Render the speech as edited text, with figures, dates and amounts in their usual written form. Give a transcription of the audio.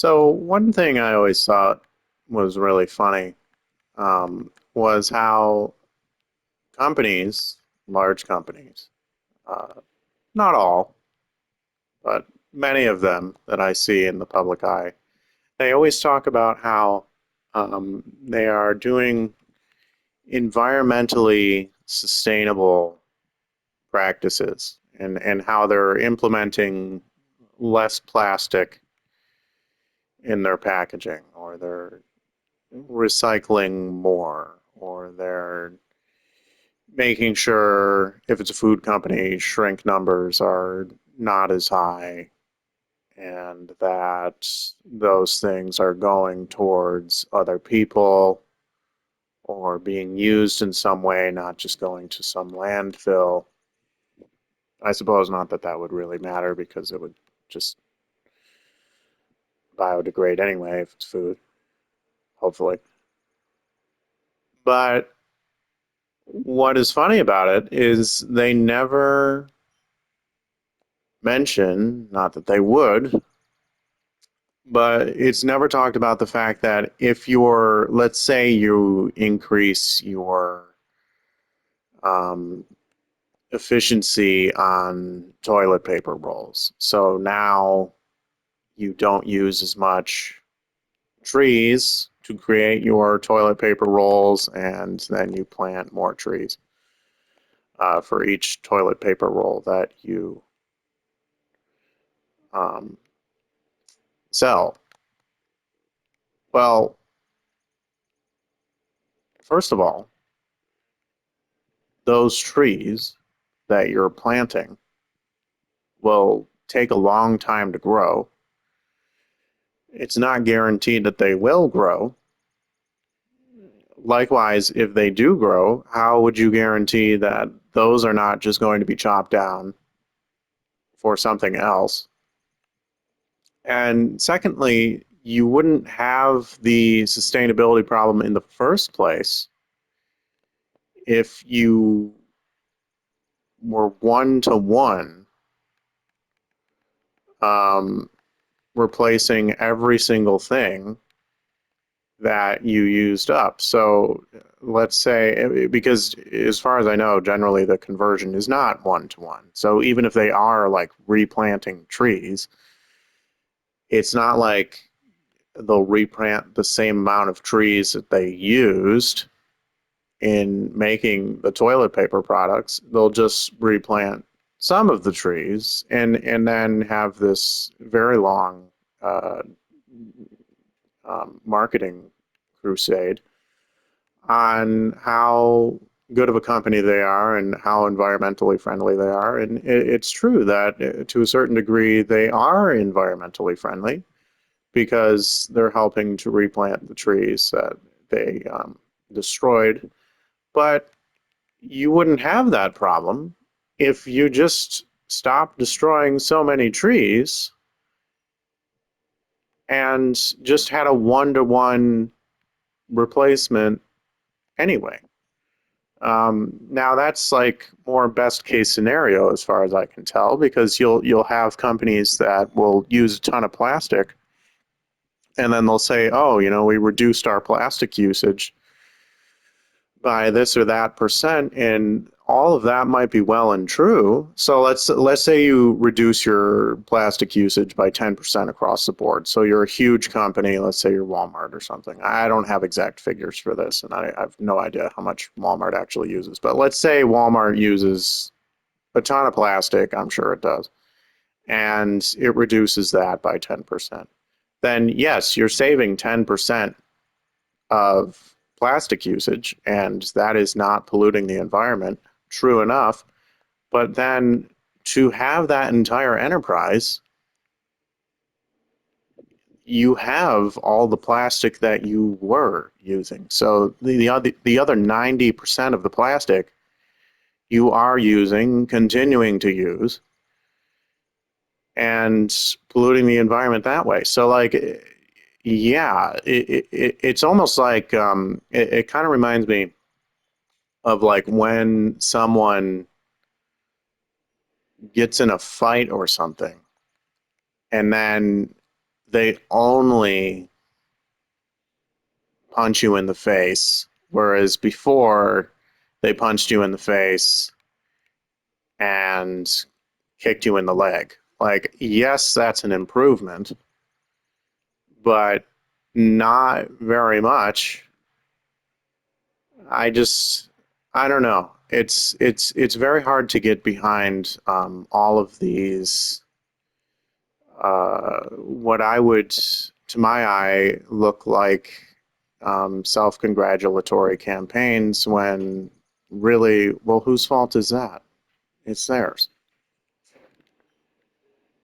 So one thing I always thought was really funny was how companies, large companies, uh, not all, but many of them that I see in the public eye, they always talk about how they are doing environmentally sustainable practices and how they're implementing less plastic in their packaging, or they're recycling more, or they're making sure, if it's a food company, shrink numbers are not as high, and that those things are going towards other people or being used in some way, not just going to some landfill. I suppose not that that would really matter because it would just biodegrade anyway if it's food, hopefully. But what is funny about it is they never mention, not that they would, but it's never talked about the fact that if you're, let's say you increase your um, efficiency on toilet paper rolls. So now you don't use as much trees to create your toilet paper rolls, and then you plant more trees for each toilet paper roll that you um, sell. Well, first of all, those trees that you're planting will take a long time to grow. It's not guaranteed that they will grow. Likewise, if they do grow, how would you guarantee that those are not just going to be chopped down for something else? And secondly, you wouldn't have the sustainability problem in the first place if you were one to one replacing every single thing that you used up. So let's say, because as far as I know, generally the conversion is not one to one. So even if they are like replanting trees, it's not like they'll replant the same amount of trees that they used in making the toilet paper products. They'll just replant some of the trees and then have this very long uh, marketing crusade on how good of a company they are and how environmentally friendly they are. And it's true that to a certain degree they are environmentally friendly because they're helping to replant the trees that they destroyed. But you wouldn't have that problem if you just stopped destroying so many trees and just had a one-to-one replacement anyway. Now that's like more best case scenario as far as I can tell, because you'll have companies that will use a ton of plastic, and then they'll say, oh, we reduced our plastic usage by this or that percent, and all of that might be well and true. So let's say you reduce your plastic usage by 10% across the board. So you're a huge company, let's say you're Walmart or something. I don't have exact figures for this, and I have no idea how much Walmart actually uses. But let's say Walmart uses a ton of plastic, I'm sure it does, and it reduces that by 10%. Then yes, you're saving 10% of plastic usage, and that is not polluting the environment. True enough. But then to have that entire enterprise, you have all the plastic that you were using. So the other 90% of the plastic you are using, continuing to use, and polluting the environment that way. So like, yeah, it's almost like it kind of reminds me of like when someone gets in a fight or something, and then they only punch you in the face, whereas before they punched you in the face and kicked you in the leg. Like, yes, that's an improvement, but not very much. I just, I don't know. It's very hard to get behind all of these what I would, to my eye, look like self-congratulatory campaigns when really, well, whose fault is that? It's theirs.